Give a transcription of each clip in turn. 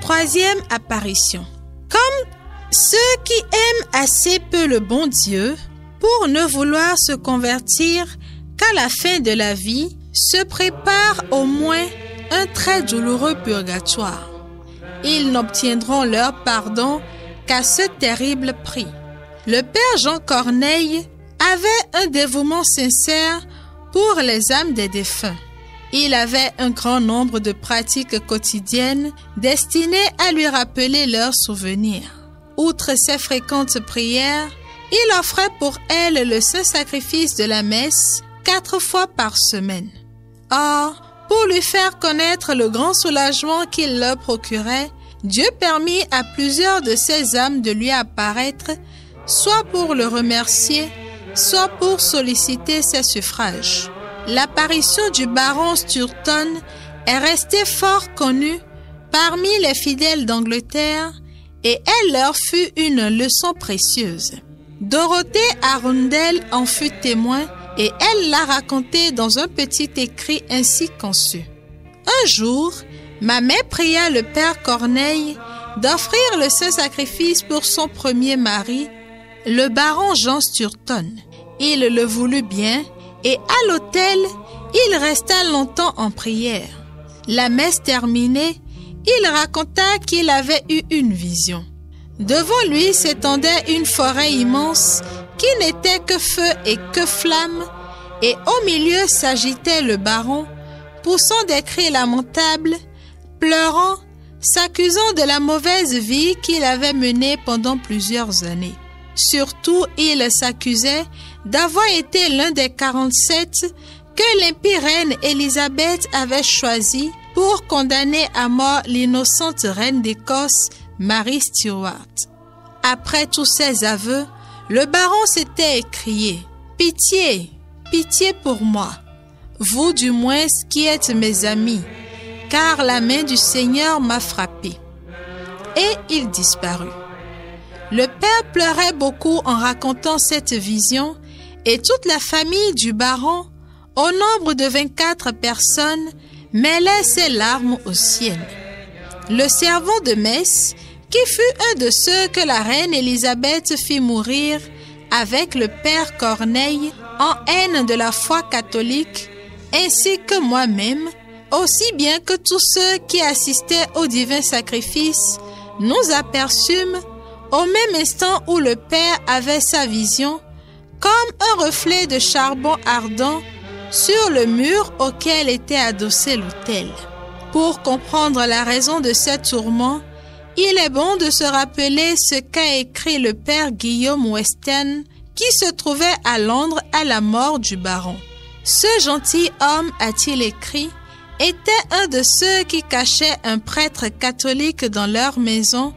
Troisième apparition. Comme ceux qui aiment assez peu le bon Dieu pour ne vouloir se convertir qu'à la fin de la vie, se préparent au moins un très douloureux purgatoire. Ils n'obtiendront leur pardon qu'à ce terrible prix. Le père Jean Corneille avait un dévouement sincère pour les âmes des défunts. Il avait un grand nombre de pratiques quotidiennes destinées à lui rappeler leurs souvenirs. Outre ses fréquentes prières, il offrait pour elles le saint sacrifice de la messe 4 fois par semaine. Or, pour lui faire connaître le grand soulagement qu'il leur procurait, Dieu permit à plusieurs de ses âmes de lui apparaître, soit pour le remercier, soit pour solliciter ses suffrages. L'apparition du baron Sturton est restée fort connue parmi les fidèles d'Angleterre et elle leur fut une leçon précieuse. Dorothée Arundel en fut témoin et elle l'a raconté dans un petit écrit ainsi conçu. Un jour, ma mère pria le père Corneille d'offrir le saint sacrifice pour son premier mari, le baron Jean Sturton. Il le voulut bien et à l'autel, il resta longtemps en prière. La messe terminée, il raconta qu'il avait eu une vision. Devant lui s'étendait une forêt immense qui n'était que feu et que flamme, et au milieu s'agitait le baron, poussant des cris lamentables, pleurant, s'accusant de la mauvaise vie qu'il avait menée pendant plusieurs années. Surtout, il s'accusait d'avoir été l'un des 47 que l'impie reine Élisabeth avait choisi pour condamner à mort l'innocente reine d'Écosse, Marie Stuart. Après tous ces aveux, le baron s'était écrié « Pitié, pitié pour moi, vous du moins qui êtes mes amis, car la main du Seigneur m'a frappé. » Et il disparut. Le père pleurait beaucoup en racontant cette vision et toute la famille du baron, au nombre de 24 personnes, mêlait ses larmes aux siennes. Le servant de messe, qui fut un de ceux que la reine Élisabeth fit mourir avec le père Corneille en haine de la foi catholique, ainsi que moi-même, aussi bien que tous ceux qui assistaient au divin sacrifice, nous aperçûmes au même instant où le père avait sa vision, comme un reflet de charbon ardent sur le mur auquel était adossé l'autel. Pour comprendre la raison de ces tourments, il est bon de se rappeler ce qu'a écrit le père Guillaume Weston, qui se trouvait à Londres à la mort du baron. Ce gentilhomme, a-t-il écrit, était un de ceux qui cachaient un prêtre catholique dans leur maison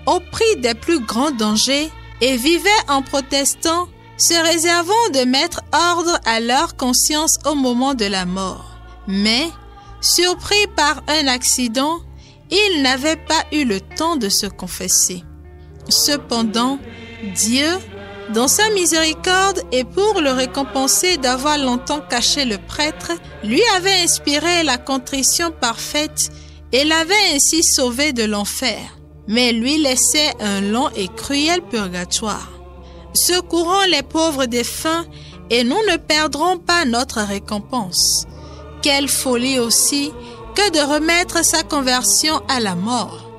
au prix des plus grands dangers et vivaient en protestant, se réservant de mettre ordre à leur conscience au moment de la mort. Mais, surpris par un accident, ils n'avaient pas eu le temps de se confesser. Cependant, Dieu, dans sa miséricorde et pour le récompenser d'avoir longtemps caché le prêtre, lui avait inspiré la contrition parfaite et l'avait ainsi sauvé de l'enfer, mais lui laissait un long et cruel purgatoire. Secourons les pauvres défunts et nous ne perdrons pas notre récompense. Quelle folie aussi que de remettre sa conversion à la mort.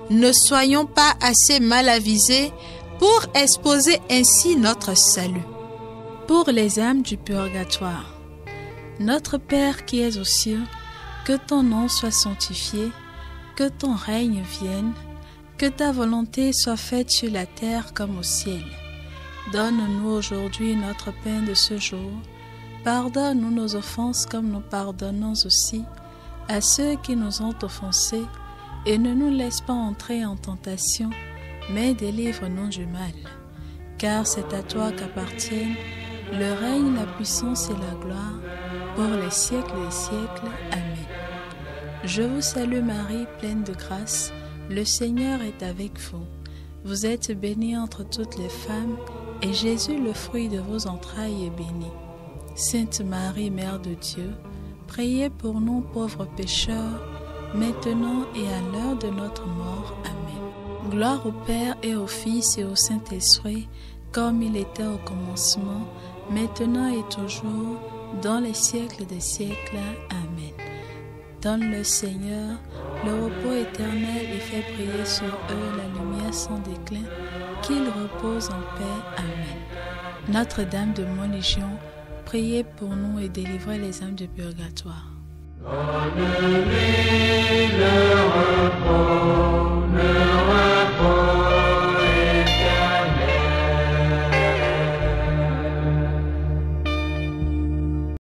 Ne soyons pas assez mal avisés pour exposer ainsi notre salut. Pour les âmes du purgatoire, notre Père qui es aux cieux, que ton nom soit sanctifié, que ton règne vienne, que ta volonté soit faite sur la terre comme au ciel. Donne-nous aujourd'hui notre pain de ce jour. Pardonne-nous nos offenses comme nous pardonnons aussi à ceux qui nous ont offensés, et ne nous laisse pas entrer en tentation, mais délivre-nous du mal. Car c'est à toi qu'appartiennent le règne, la puissance et la gloire, pour les siècles des siècles. Amen. Je vous salue Marie, pleine de grâce, le Seigneur est avec vous. Vous êtes bénie entre toutes les femmes, et Jésus, le fruit de vos entrailles, est béni. Sainte Marie, Mère de Dieu, priez pour nous pauvres pécheurs, maintenant et à l'heure de notre mort. Amen. Gloire au Père et au Fils et au Saint-Esprit, comme il était au commencement, maintenant et toujours, dans les siècles des siècles. Amen. Donne le Seigneur le repos éternel et fais briller sur eux la lumière sans déclin, qu'ils reposent en paix. Amen. Notre-Dame de Montlégion, priez pour nous et délivrez les âmes du purgatoire. Donne-lui le repos.